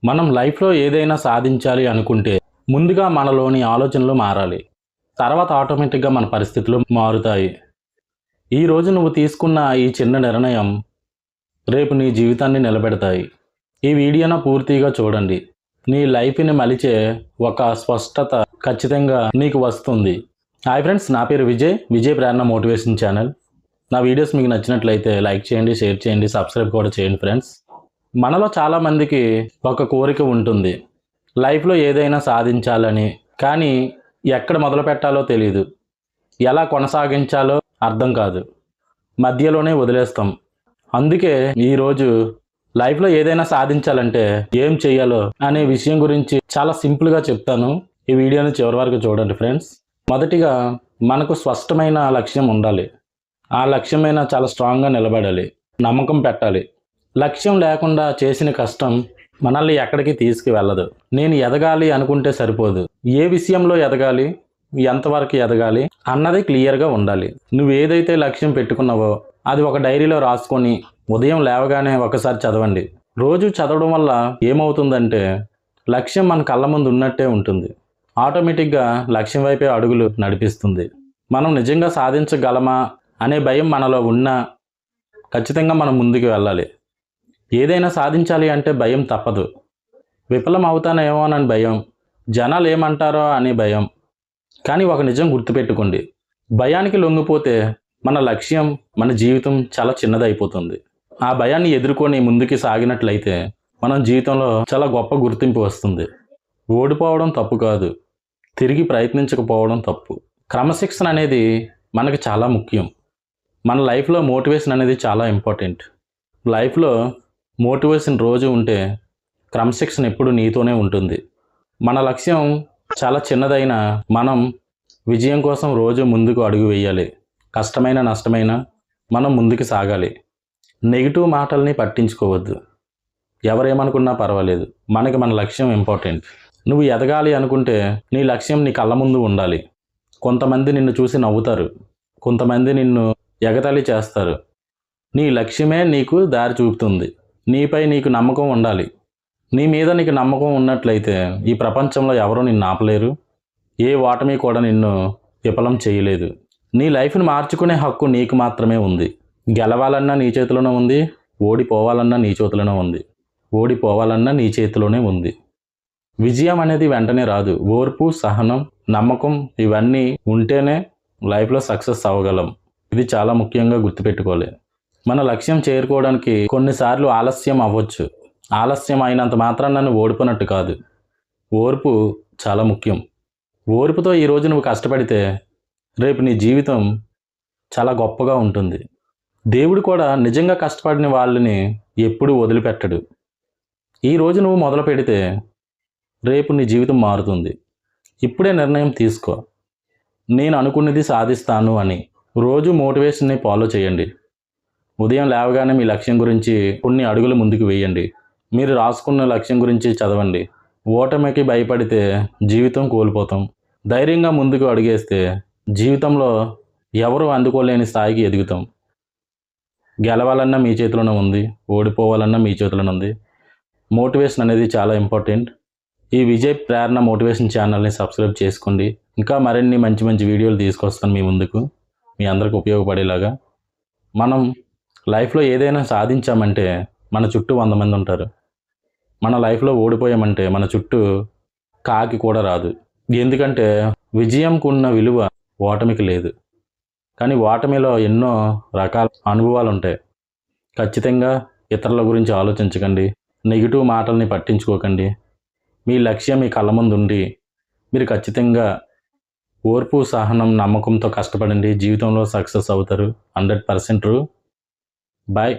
మనం లైఫ్లో ఏదైనా సాధించాలి అనుకుంటే ముందుగా మనలోని ఆలోచనలు మారాలి. తర్వాత ఆటోమేటిక్గా మన పరిస్థితులు మారుతాయి. ఈరోజు నువ్వు తీసుకున్న ఈ చిన్న నిర్ణయం రేపు నీ జీవితాన్ని నిలబెడతాయి. ఈ వీడియోను పూర్తిగా చూడండి. నీ లైఫ్ని మలిచే ఒక స్పష్టత ఖచ్చితంగా నీకు వస్తుంది. హాయ్ ఫ్రెండ్స్, నా పేరు విజయ్ ప్రేరణ మోటివేషన్ ఛానల్. నా వీడియోస్ మీకు నచ్చినట్లయితే లైక్ చేయండి, షేర్ చేయండి, సబ్స్క్రైబ్ కూడా చేయండి ఫ్రెండ్స్. మనలో చాలామందికి ఒక కోరిక ఉంటుంది, లైఫ్లో ఏదైనా సాధించాలని. కానీ ఎక్కడ మొదలు పెట్టాలో తెలియదు, ఎలా కొనసాగించాలో అర్థం కాదు, మధ్యలోనే వదిలేస్తాం. అందుకే ఈరోజు లైఫ్లో ఏదైనా సాధించాలంటే ఏం చేయాలో అనే విషయం గురించి చాలా సింపుల్గా చెప్తాను. ఈ వీడియోని చివరి వరకు చూడండి ఫ్రెండ్స్. మొదటిగా మనకు స్పష్టమైన లక్ష్యం ఉండాలి. ఆ లక్ష్యమైన చాలా స్ట్రాంగ్గా నిలబడాలి, నమ్మకం పెట్టాలి. లక్ష్యం లేకుండా చేసిన కష్టం మనల్ని ఎక్కడికి తీసుకువెళ్ళదు. నేను ఎదగాలి అనుకుంటే సరిపోదు, ఏ విషయంలో ఎదగాలి, ఎంతవరకు ఎదగాలి అన్నది క్లియర్గా ఉండాలి. నువ్వు ఏదైతే లక్ష్యం పెట్టుకున్నావో అది ఒక డైరీలో రాసుకొని ఉదయం లేవగానే ఒకసారి చదవండి. రోజు చదవడం వల్ల ఏమవుతుందంటే లక్ష్యం మన కళ్ళ ముందు ఉన్నట్టే ఉంటుంది. ఆటోమేటిక్గా లక్ష్యం వైపే అడుగులు నడిపిస్తుంది. మనం నిజంగా సాధించగలమా అనే భయం మనలో ఉన్నా ఖచ్చితంగా మనం ముందుకు వెళ్ళాలి. ఏదైనా సాధించాలి అంటే భయం తప్పదు. విఫలం అవుతానేమోనని భయం, జనాలు ఏమంటారో అనే భయం. కానీ ఒక నిజం గుర్తుపెట్టుకోండి, భయానికి లొంగిపోతే మన లక్ష్యం, మన జీవితం చాలా చిన్నదైపోతుంది. ఆ భయాన్ని ఎదుర్కొని ముందుకు సాగినట్లయితే మనం జీవితంలో చాలా గొప్ప గుర్తింపు వస్తుంది. ఓడిపోవడం తప్పు కాదు, తిరిగి ప్రయత్నించకపోవడం తప్పు. క్రమశిక్షణ అనేది మనకి చాలా ముఖ్యం. మన లైఫ్లో మోటివేషన్ అనేది చాలా ఇంపార్టెంట్. లైఫ్లో మోటివేషన్ రోజు ఉంటే క్రమశిక్షణ ఎప్పుడు నీతోనే ఉంటుంది. మన లక్ష్యం చాలా చిన్నదైనా మనం విజయం కోసం రోజు ముందుకు అడుగు వేయాలి. కష్టమైన నష్టమైన మనం ముందుకు సాగాలి. నెగిటివ్ మాటల్ని పట్టించుకోవద్దు. ఎవరేమనుకున్నా పర్వాలేదు, మనకి మన లక్ష్యం ఇంపార్టెంట్. నువ్వు ఎదగాలి అనుకుంటే నీ లక్ష్యం నీ కళ్ళ ముందు ఉండాలి. కొంతమంది నిన్ను చూసి నవ్వుతారు, కొంతమంది నిన్ను ఎగతాళి చేస్తారు. నీ లక్ష్యమే నీకు దారి చూపుతుంది. నీపై నీకు నమ్మకం ఉండాలి. నీ మీద నీకు నమ్మకం ఉన్నట్లయితే ఈ ప్రపంచంలో ఎవరూ నిన్ను ఆపలేరు. ఏ ఓటమి కూడా నిన్ను విఫలం చేయలేదు. నీ లైఫ్ని మార్చుకునే హక్కు నీకు మాత్రమే ఉంది. గెలవాలన్నా నీ చేతిలోనే ఉంది, ఓడిపోవాలన్నా నీ చేతిలోనే ఉంది. ఓడిపోవాలన్నా నీ చేతిలోనే ఉంది. విజయం అనేది వెంటనే రాదు. ఓర్పు, సహనం, నమ్మకం ఇవన్నీ ఉంటేనే లైఫ్లో సక్సెస్ అవ్వగలం. ఇది చాలా ముఖ్యంగా గుర్తుపెట్టుకోవాలి. మన లక్ష్యం చేరుకోవడానికి కొన్నిసార్లు ఆలస్యం అవ్వచ్చు. ఆలస్యం అయినంత మాత్రాన నన్ను ఓడిపోయినట్టు కాదు. ఓర్పు చాలా ముఖ్యం. ఓర్పుతో ఈరోజు నువ్వు కష్టపడితే రేపు నీ జీవితం చాలా గొప్పగా ఉంటుంది. దేవుడు కూడా నిజంగా కష్టపడిన వాళ్ళని ఎప్పుడూ వదిలిపెట్టడు. ఈరోజు నువ్వు మొదలు పెడితే రేపు నీ జీవితం మారుతుంది. ఇప్పుడే నిర్ణయం తీసుకో, నేను అనుకున్నది సాధిస్తాను అని. రోజు మోటివేషన్ని ఫాలో చేయండి. ఉదయం లేవగానే మీ లక్ష్యం గురించి కొన్ని అడుగులు ముందుకు వేయండి. మీరు రాసుకున్న లక్ష్యం గురించి చదవండి. ఓటమికి భయపడితే జీవితం కోల్పోతాం. ధైర్యంగా ముందుకు అడుగేస్తే జీవితంలో ఎవరు అందుకోలేని స్థాయికి ఎదుగుతాం. గెలవాలన్నా మీ చేతిలోనే ఉంది, ఓడిపోవాలన్నా మీ చేతిలోనే ఉంది. మోటివేషన్ అనేది చాలా ఇంపార్టెంట్. ఈ విజయ్ ప్రేరణ మోటివేషన్ ఛానల్ని సబ్స్క్రైబ్ చేసుకోండి. ఇంకా మరిన్ని మంచి మంచి వీడియోలు తీసుకొస్తాను మీ ముందుకు, మీ అందరికి ఉపయోగపడేలాగా. మనం లైఫ్లో ఏదైనా సాధించామంటే మన చుట్టూ 100 మంది ఉంటారు. మన లైఫ్లో ఓడిపోయామంటే మన చుట్టూ కాకి కూడా రాదు. ఎందుకంటే విజయంకు ఉన్న విలువ ఓటమికి లేదు. కానీ ఓటమిలో ఎన్నో రకాల అనుభవాలు ఉంటాయి. ఖచ్చితంగా ఇతరుల గురించి ఆలోచించకండి, నెగిటివ్ మాటల్ని పట్టించుకోకండి. మీ లక్ష్యం మీ కళ్ళ ముందు ఉండి మీరు ఖచ్చితంగా ఓర్పు, సహనం, నమ్మకంతో కష్టపడండి. జీవితంలో సక్సెస్ అవుతారు. 100% ట్రూ. బాయ్.